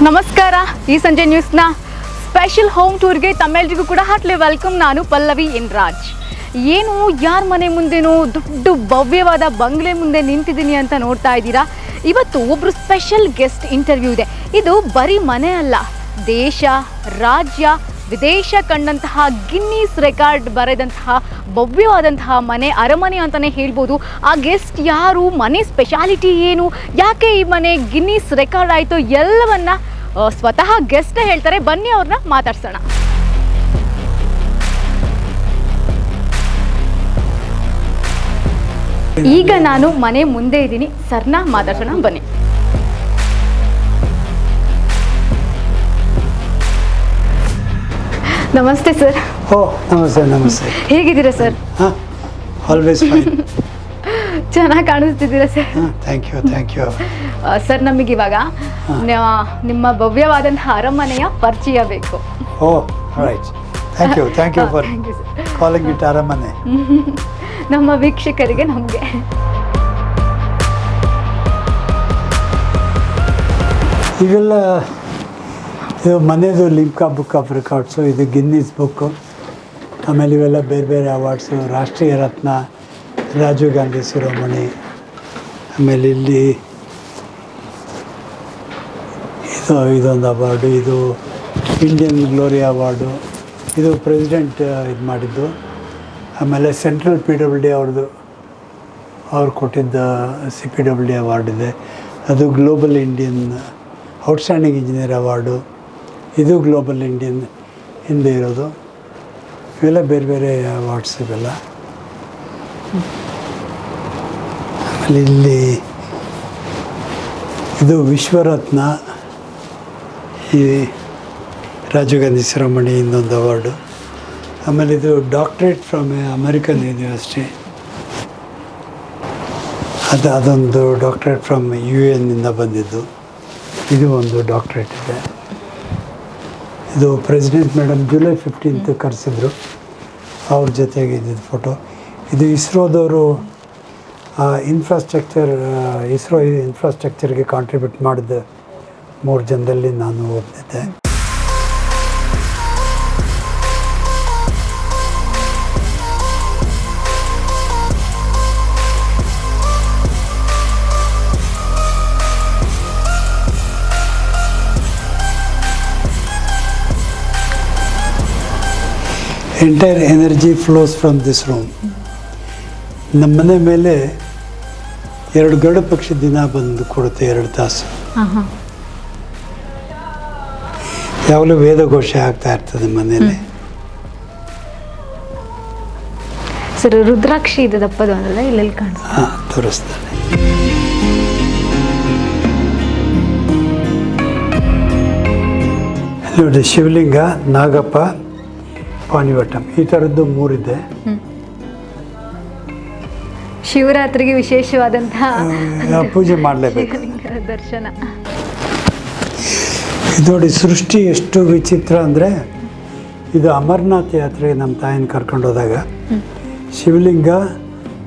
ನಮಸ್ಕಾರ. ಈ ಸಂಜೆ ನ್ಯೂಸ್ನ ಸ್ಪೆಷಲ್ ಹೋಮ್ ಟೂರ್ಗೆ ತಮ್ಮೆಲ್ಲರಿಗೂ ಕೂಡ ಹಾರ್ಟ್ಲಿ ವೆಲ್ಕಮ್. ನಾನು ಪಲ್ಲವಿ ಎನ್ ರಾಜ್. ಏನು ಯಾರ ಮನೆ ಮುಂದೆನೋ ದೊಡ್ಡ ಭವ್ಯವಾದ ಬಂಗ್ಲೆ ಮುಂದೆ ನಿಂತಿದ್ದೀನಿ ಅಂತ ನೋಡ್ತಾ ಇದ್ದೀರಾ. ಇವತ್ತು ಒಬ್ಬರು ಸ್ಪೆಷಲ್ ಗೆಸ್ಟ್ ಇಂಟರ್ವ್ಯೂ ಇದೆ. ಇದು ಬರೀ ಮನೆ ಅಲ್ಲ, ದೇಶ, ರಾಜ್ಯ, ವಿದೇಶ ಕಂಡಂತಹ ಗಿನ್ನೀಸ್ ರೆಕಾರ್ಡ್ ಬರೆದಂತಹ ಭವ್ಯವಾದಂತಹ ಮನೆ, ಅರಮನೆ ಅಂತಲೇ ಹೇಳ್ಬೋದು. ಆ ಗೆಸ್ಟ್ ಯಾರು, ಮನೆ ಸ್ಪೆಷಾಲಿಟಿ ಏನು, ಯಾಕೆ ಈ ಮನೆ ಗಿನ್ನೀಸ್ ರೆಕಾರ್ಡ್ ಆಯಿತು, ಎಲ್ಲವನ್ನ ಸ್ವತಃ ಗೆಸ್ಟ್ ಹೇಳ್ತಾರೆ. ಬನ್ನಿ ಅವ್ರನ್ನ ಮಾತಾಡ್ಸೋಣ. ಈಗ ನಾನು ಮನೆ ಮುಂದೆ ಇದ್ದೀನಿ, ಸರ್ನ ಮಾತಾಡ್ಸೋಣ, ಬನ್ನಿ. ನಮಸ್ತೆ ಸರ್. ನಮಸ್ತೆ. ನಮಸ್ತೆ. ಹೇಗಿದ್ದೀರಾ ಸರ್? Always fine. ಚೆನ್ನಾಗಿ ಕಾಣಿಸ್ತಿದ್ದೀರಾ ಸರ್. ಥ್ಯಾಂಕ್ ಯು ಸರ್, ನಮಗೆ ಇವಾಗ ನಿಮ್ಮ ಭವ್ಯವಾದಂತಹ ಅರಮನೆಯ ಪರಿಚಯ ಬೇಕು. Right. Thank you for calling it ಅರಮನೆ. ನಮ್ಮ ವೀಕ್ಷಕರಿಗೆ, ನಮಗೆ ಇವೆಲ್ಲ ಇದು ಮನೆಯದು ಲಿಮ್ಕಾ ಬುಕ್ ಆಫ್ ರೆಕಾರ್ಡ್ಸು, ಇದು ಗಿನ್ನೀಸ್ ಬುಕ್ಕು. ಆಮೇಲೆ ಇವೆಲ್ಲ ಬೇರೆ ಬೇರೆ ಅವಾರ್ಡ್ಸು, ರಾಷ್ಟ್ರೀಯ ರತ್ನ, ರಾಜೀವ್ ಗಾಂಧಿ ಶಿರೋಮಣಿ. ಆಮೇಲೆ ಇಲ್ಲಿ ಇದೊಂದು ಅವಾರ್ಡು, ಇದು ಇಂಡಿಯನ್ ಗ್ಲೋರಿ ಅವಾರ್ಡು, ಇದು ಪ್ರೆಸಿಡೆಂಟ್ ಇದು ಮಾಡಿದ್ದು. ಆಮೇಲೆ ಸೆಂಟ್ರಲ್ PWD ಅವ್ರು ಕೊಟ್ಟಿದ್ದ CPWD ಅವಾರ್ಡ್ ಇದೆ. ಅದು global Indian outstanding engineer award, ಇದು ಗ್ಲೋಬಲ್ ಇಂಡಿಯನ್ ಹಿಂದೆ ಇರೋದು. ಇವೆಲ್ಲ ಬೇರೆ ಬೇರೆ ಅವಾರ್ಡ್ಸ್ ಇವೆಲ್ಲ. ಆಮೇಲೆ ಇಲ್ಲಿ ಇದು ವಿಶ್ವರತ್ನ, ಈ ರಾಜೀವ್ ಗಾಂಧಿ ಶಿರೋಮಣಿ ಇನ್ನೊಂದು ಅವಾರ್ಡು. ಆಮೇಲೆ ಇದು ಡಾಕ್ಟ್ರೇಟ್ ಫ್ರಮ್ ಅಮೆರಿಕನ್ ಯೂನಿವರ್ಸಿಟಿ, ಅದೊಂದು ಡಾಕ್ಟ್ರೇಟ್ ಫ್ರಮ್ UN ಇಂದ ಬಂದಿದ್ದು. ಇದು ಒಂದು ಡಾಕ್ಟ್ರೇಟ್ ಇದೆ. ಇದು ಪ್ರೆಸಿಡೆಂಟ್ ಮೇಡಮ್ ಜುಲೈ 15 ಕರೆಸಿದ್ರು, ಅವ್ರ ಜೊತೆಗೆ ಇದ್ದಿದ್ದು ಫೋಟೋ. ಇದು ಇಸ್ರೋದವರು ಇಸ್ರೋ ಇನ್ಫ್ರಾಸ್ಟ್ರಕ್ಚರ್ಗೆ ಕಾಂಟ್ರಿಬ್ಯೂಟ್ ಮಾಡಿದ 3 ಜನದಲ್ಲಿ ನಾನು ಒಬ್ಬನಿದ್ದೆ. Entire energy flows from this room. ನಮ್ಮನೆ ಮೇಲೆ 2 ಗರುಡ ಪಕ್ಷಿ ದಿನ ಬಂದು ಕೊಡುತ್ತೆ, 2 ತಾಸು. ಯಾವಾಗಲೂ ವೇದಘೋಷ ಆಗ್ತಾ ಇರ್ತದೆ ಮನೆಯಲ್ಲಿ. ಸರ್, ರುದ್ರಾಕ್ಷಿ ಇದು ದಪ್ಪದು ಅಂದ್ರೆ ಇಲ್ಲೆಲ್ಲಿ ಕಾಣಿಸ್ತಾ? ತೋರಿಸ್ತಾನೆ. ನೋಡಿ, ಶಿವಲಿಂಗ, ನಾಗಪ್ಪ, ಪಾಣಿವಟಂ, ಈ ಥರದ್ದು 3 ಇದೆ. ಶಿವರಾತ್ರಿಗೆ ವಿಶೇಷವಾದಂತಹ ಪೂಜೆ ಮಾಡಲೇಬೇಕು. ದರ್ಶನ. ಇದು ನೋಡಿ, ಸೃಷ್ಟಿ ಎಷ್ಟು ವಿಚಿತ್ರ ಅಂದರೆ, ಇದು ಅಮರನಾಥ್ ಯಾತ್ರೆಗೆ ನಮ್ಮ ತಾಯಿನ ಕರ್ಕೊಂಡು ಹೋದಾಗ ಶಿವಲಿಂಗ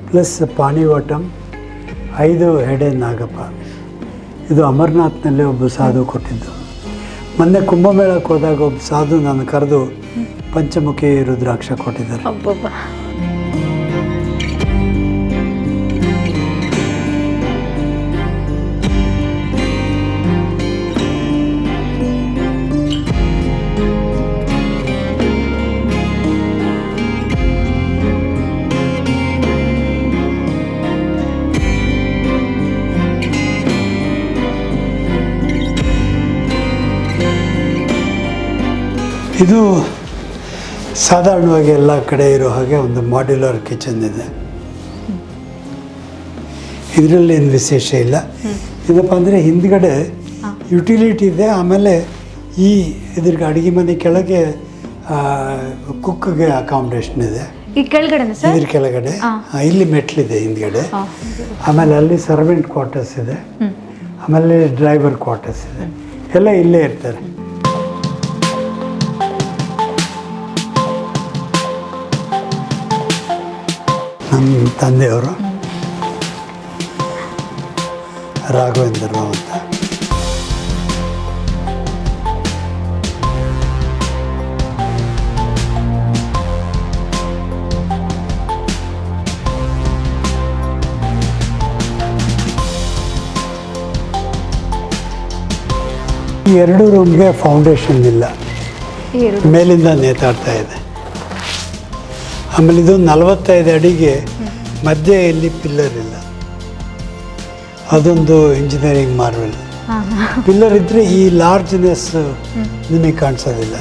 ಪ್ಲಸ್ ಪಾಣಿವಟಂ 5 ಹೆಡೆ ನಾಗಪ್ಪ. ಇದು ಅಮರನಾಥ್ನಲ್ಲೇ ಒಬ್ಬ ಸಾಧು ಕೊಟ್ಟಿದ್ದು. ಮೊನ್ನೆ ಕುಂಭಮೇಳಕ್ಕೆ ಹೋದಾಗ ಒಬ್ಬ ಸಾಧು ನಾನು ಕರೆದು ಪಂಚಮುಖಿ ರುದ್ರಾಕ್ಷ ಕೊಟ್ಟಿದ್ದಾರೆ. ಇದು ಸಾಧಾರಣವಾಗಿ ಎಲ್ಲ ಕಡೆ ಇರೋ ಹಾಗೆ ಒಂದು ಮಾಡ್ಯುಲರ್ ಕಿಚನ್ ಇದೆ. ಇದರಲ್ಲಿ ಏನು ವಿಶೇಷ ಇಲ್ಲ. ಏನಪ್ಪ ಅಂದರೆ ಹಿಂದ್ಗಡೆ ಯುಟಿಲಿಟಿ ಇದೆ. ಆಮೇಲೆ ಇದ್ರಿಗೆ ಅಡುಗೆ ಮನೆ ಕೆಳಗೆ ಕುಕ್ಗೆ ಅಕಾಮಿಡೇಷನ್ ಇದೆ. ಇದ್ರ ಕೆಳಗಡೆ ಇಲ್ಲಿ ಮೆಟ್ಲಿದೆ ಹಿಂದ್ಗಡೆ. ಆಮೇಲೆ ಅಲ್ಲಿ ಸರ್ವೆಂಟ್ ಕ್ವಾರ್ಟರ್ಸ್ ಇದೆ. ಆಮೇಲೆ ಡ್ರೈವರ್ ಕ್ವಾರ್ಟರ್ಸ್ ಇದೆ. ಎಲ್ಲ ಇಲ್ಲೇ ಇರ್ತಾರೆ. ನಮ್ಮ ತಂದೆಯವರು ರಾಘವೇಂದ್ರ ರಾವ್ ಅಂತ. ಈ 2 ರೂಮ್ಗೆ ಫೌಂಡೇಶನ್ ಇಲ್ಲ, ಎರಡು ಮೇಲಿಂದ ನೇತಾಡ್ತಾ ಇದೆ. ಆಮೇಲೆ ಇದು 45 ಅಡಿಗೆ ಮಧ್ಯೆ ಇಲ್ಲಿ ಪಿಲ್ಲರ್ ಇಲ್ಲ, ಅದೊಂದು ಇಂಜಿನಿಯರಿಂಗ್ ಮಾರ್ವೆಲ್. ಪಿಲ್ಲರ್ ಇದ್ದರೆ ಈ ಲಾರ್ಜ್ನೆಸ್ ನಿಮಗೆ ಕಾಣಿಸೋದಿಲ್ಲ.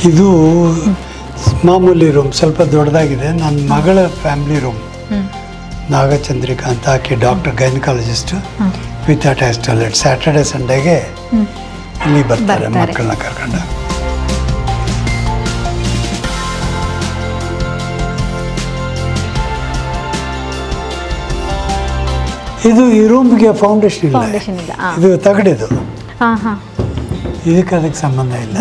ಇದು ಮಾಮೂಲಿ ರೂಮ್, ಸ್ವಲ್ಪ ದೊಡ್ಡದಾಗಿದೆ. ನನ್ನ ಮಗಳ ಫ್ಯಾಮಿಲಿ ರೂಮ್, ನಾಗಚಂದ್ರಿಕಾ ಅಂತ, ಆಕೆ doctor gynaecologist with attach toilet. Saturday ಸಂಡೇಗೆ ಇಲ್ಲಿ ಬರ್ತಾರೆ ಮಕ್ಕಳನ್ನ ಕರ್ಕೊಂಡು. ಇದು ಈ ರೂಮ್ಗೆ ಫೌಂಡೇಶನ್ ಇಲ್ಲ, ಇದು ತಗಡಿದು, ಅದಕ್ಕೆ ಸಂಬಂಧ ಇಲ್ಲ.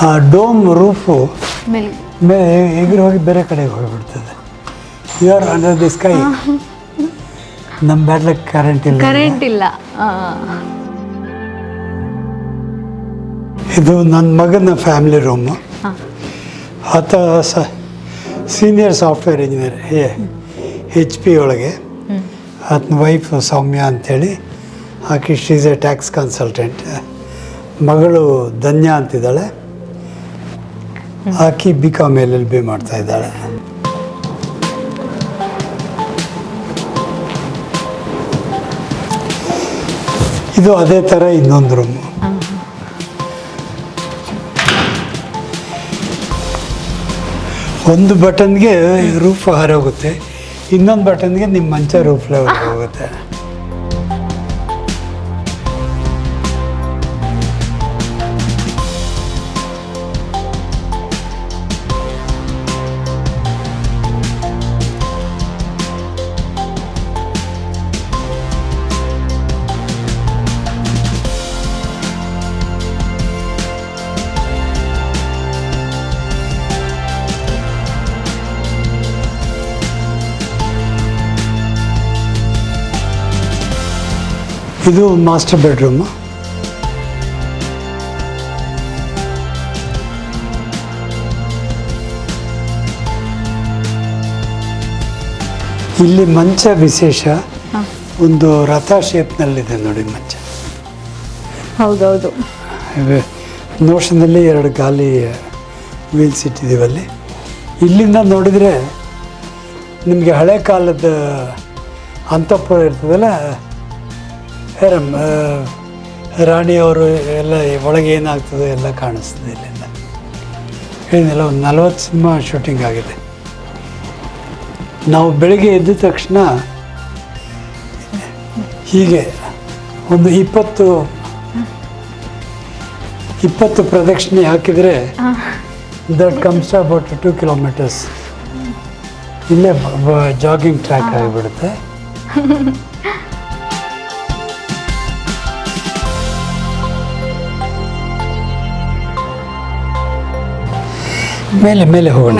ಆ ಡೋಮ್ ರೂಫು ಎಗರು ಹೋಗಿ ಬೇರೆ ಕಡೆಗೆ ಹೋಗಿಬಿಡ್ತದೆ. You are under the sky. ನಮ್ಮ ಬ್ಯಾಟ್ಲಕ್ಕೆ ಕರೆಂಟ್ ಇಲ್ಲ. ಇದು ನನ್ನ ಮಗನ ಫ್ಯಾಮಿಲಿ ರೂಮು. ಆತ ಸೀನಿಯರ್ ಸಾಫ್ಟ್ವೇರ್ ಇಂಜಿನಿಯರ್ HP ಒಳಗೆ. ಆತನ ವೈಫ್ ಸೌಮ್ಯ ಅಂಥೇಳಿ, ಆಕೆ ಶೀಸ್ ಎ ಟ್ಯಾಕ್ಸ್ ಕನ್ಸಲ್ಟೆಂಟ್. ಮಗಳು ಧನ್ಯ ಅಂತಿದ್ದಾಳೆ, ಆಕೆ BCom LLB ಮಾಡ್ತಾ ಇದ್ದಾಳೆ. ಇದು ಅದೇ ಥರ ಇನ್ನೊಂದು ರೂಮು. ಒಂದು ಬಟನ್ಗೆ ರೂಫ್ ಹಾರೋಗುತ್ತೆ, ಇನ್ನೊಂದು ಬಟನ್ಗೆ ನಿಮ್ಮ ಮಂಚ ರೂಫ್ ಲೆವೆಲ್ ಹೋಗುತ್ತೆ. ಇದು ಮಾಸ್ಟರ್ ಬೆಡ್ರೂಮು. ಇಲ್ಲಿ ಮಂಚ ವಿಶೇಷ, ಒಂದು ರಥ ಶೇಪ್ನಲ್ಲಿದೆ ನೋಡಿ ಮಂಚ. ಹೌದೌದು, ನೋಷನಲ್ಲಿ 2 ಗಾಲಿ ವೀಲ್ಸ್ ಇಟ್ಟಿದ್ದೀವಲ್ಲಿ. ಇಲ್ಲಿಂದ ನೋಡಿದರೆ ನಿಮಗೆ ಹಳೆ ಕಾಲದ ಅಂತಃಪುರ ಇರ್ತದಲ್ಲ, ರಾಣಿಯವರು ಎಲ್ಲ ಒಳಗೆ ಏನಾಗ್ತದೆ ಎಲ್ಲ ಕಾಣಿಸ್ತದೆ ಇಲ್ಲಿಂದ. ಏನಿಲ್ಲ, ಒಂದು 40 ಸಿನಿಮಾ ಶೂಟಿಂಗ್ ಆಗಿದೆ. ನಾವು ಬೆಳಿಗ್ಗೆ ಎದ್ದ ತಕ್ಷಣ ಹೀಗೆ ಒಂದು 20 ಪ್ರದಕ್ಷಿಣೆ ಹಾಕಿದರೆ ದಟ್ ಕಮ್ಸ್ ಅಬೌಟ್ 2 kilometers. ಇಲ್ಲೇ ಜಾಗಿಂಗ್ ಟ್ರ್ಯಾಕ್ ಆಗಿಬಿಡುತ್ತೆ. ಮೇಲೆ ಹೋಗೋಣ.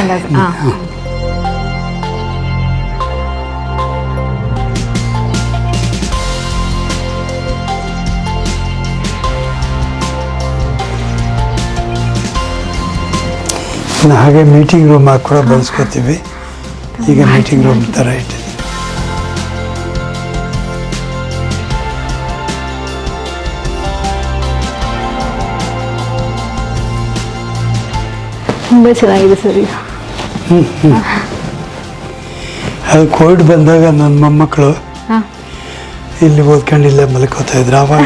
ಹಾಗೆ ಮೀಟಿಂಗ್ ರೂಮ್ ಆಗಿ ಕೂಡ ಬಳಸ್ಕೊತೀವಿ. ಈಗ ಮೀಟಿಂಗ್ ರೂಮ್ ಥರ ಇಟ್ಟಿದ್ದೀವಿ. ತುಂಬ ಚೆನ್ನಾಗಿದೆ ಸರ್ ಇದು. ಅದು ಕೋವಿಡ್ ಬಂದಾಗ ನನ್ನ ಮೊಮ್ಮಕ್ಕಳು ಹಾಂ ಇಲ್ಲಿ ಓದ್ಕೊಂಡು ಇಲ್ಲೇ ಮಲ್ಕೋತಾ ಇದ್ರು ಆವಾಗ.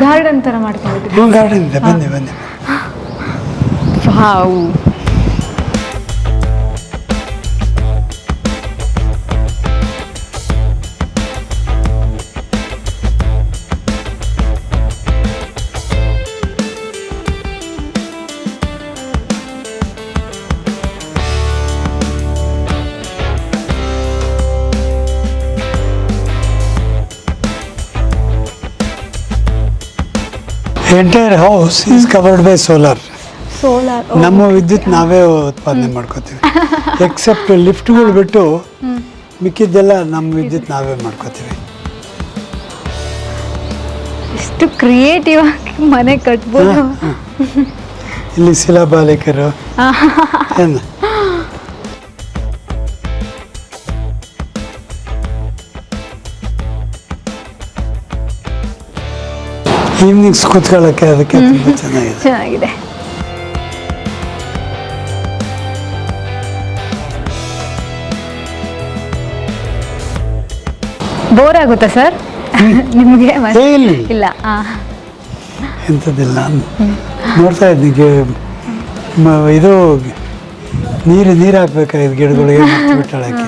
ಗಾರ್ಡನ್ ಥರ ಮಾಡ್ಕೊಂಡಿದ್ರಿ. ಗಾರ್ಡನ್ ಇದೆ, ಬನ್ನಿ ಬನ್ನಿ. Wow. Entire house is covered by solar. Solar. ನಮ್ಮ ವಿದ್ಯುತ್ ನಾವೇ ಉತ್ಪಾದನೆ ಮಾಡ್ಕೋತೀವಿ. ಎಕ್ಸೆಪ್ಟ್ ಲಿಫ್ಟ್ಗಳು ಬಿಟ್ಟು ಮಿಕ್ಕಿದ್ದೆಲ್ಲ ನಮ್ಮ ವಿದ್ಯುತ್ ನಾವೇ ಮಾಡ್ಕೋತೀವಿ. ಎಷ್ಟು ಕ್ರಿಯೇಟಿವ್ ಆಗಿ ಮನೆ ಕಟ್ಬೋದು. ಇಲ್ಲಿ ಶಿಲಾಬಾಲಿಕರು ಏನು ಈವ್ನಿಂಗ್ಸ್ ಕೂತ್ಕೊಳ್ಳೋಕ್ಕೆ ಅದಕ್ಕೆ ತುಂಬ ಚೆನ್ನಾಗಿದೆ. ಚೆನ್ನಾಗಿದೆ. ಬೋರ್ ಆಗುತ್ತಾ ಸರ್ ನಿಮಗೆ? ಇಲ್ಲ. ಎಂಥದ್ದಿಲ್ಲ. ನೋಡ್ತಾ ಇದ್ದೀನಿ ಇದು ನೀರು ಹಾಕ್ಬೇಕಾಗಿದ್ದು ಗಿಡಗಳಿಗೆ ಬಿಟ್ಟಾಳಕ್ಕೆ.